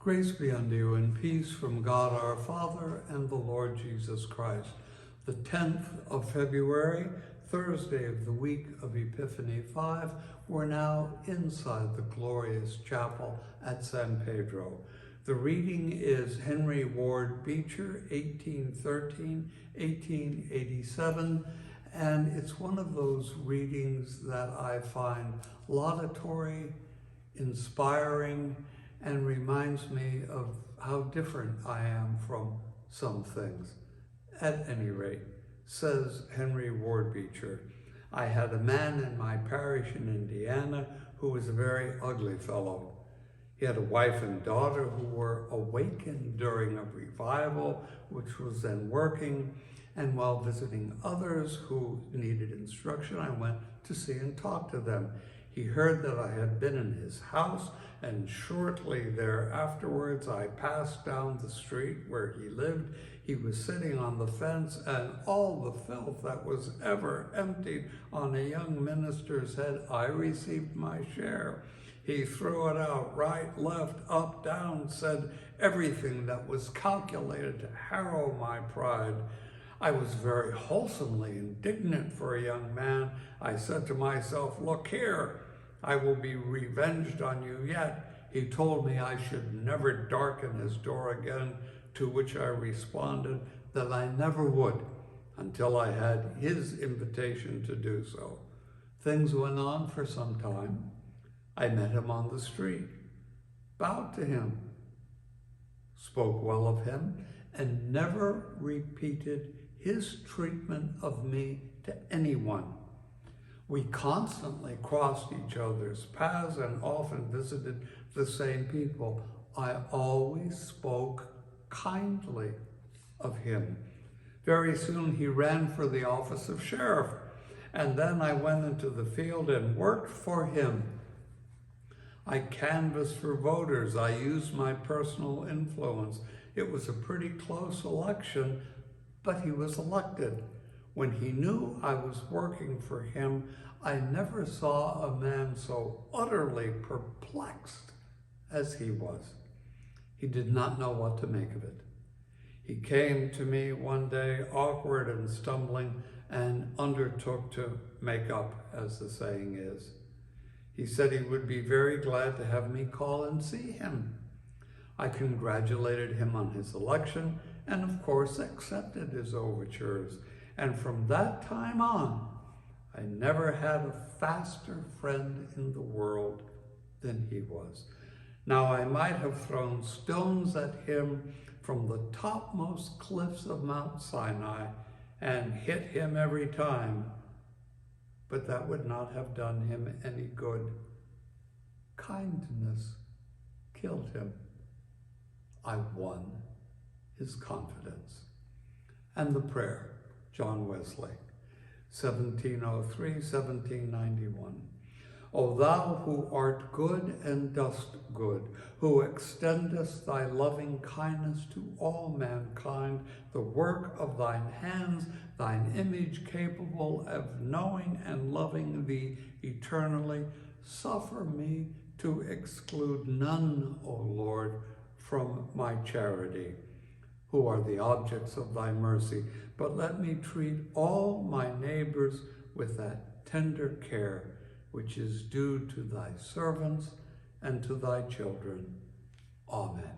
Grace be unto you and peace from God our Father and the Lord Jesus Christ. The 10th of February, Thursday of the week of Epiphany V, we're now inside the glorious chapel at San Pedro. The reading is Henry Ward Beecher, 1813-1887, and it's one of those readings that I find laudatory, inspiring, and reminds me of how different I am from some things. At any rate, says Henry Ward Beecher, I had a man in my parish in Indiana who was a very ugly fellow. He had a wife and daughter who were awakened during a revival, which was then working, and while visiting others who needed instruction, I went to see and talk to them. He heard that I had been in his house, and shortly thereafterwards I passed down the street where he lived. He was sitting on the fence, and all the filth that was ever emptied on a young minister's head, I received my share. He threw it out, right, left, up, down, said everything that was calculated to harrow my pride. I was very wholesomely indignant for a young man. I said to myself, look here, I will be revenged on you yet. He told me I should never darken his door again, to which I responded that I never would until I had his invitation to do so. Things went on for some time. I met him on the street, bowed to him, spoke well of him, and never repeated his treatment of me to anyone. We constantly crossed each other's paths and often visited the same people. I always spoke kindly of him. Very soon he ran for the office of sheriff, and then I went into the field and worked for him. I canvassed for voters. I used my personal influence. It was a pretty close election, but he was elected. When he knew I was working for him, I never saw a man so utterly perplexed as he was. He did not know what to make of it. He came to me one day, awkward and stumbling, and undertook to make up, as the saying is. He said he would be very glad to have me call and see him. I congratulated him on his election and, of course, accepted his overtures. And from that time on, I never had a faster friend in the world than he was. Now, I might have thrown stones at him from the topmost cliffs of Mount Sinai and hit him every time, but that would not have done him any good. Kindness killed him. I won his confidence. And the prayer, John Wesley, 1703-1791. O thou who art good and dost good, who extendest thy loving kindness to all mankind, the work of thine hands, thine image capable of knowing and loving thee eternally, suffer me to exclude none, O Lord, from my charity, who are the objects of thy mercy, but let me treat all my neighbors with that tender care which is due to thy servants and to thy children. Amen.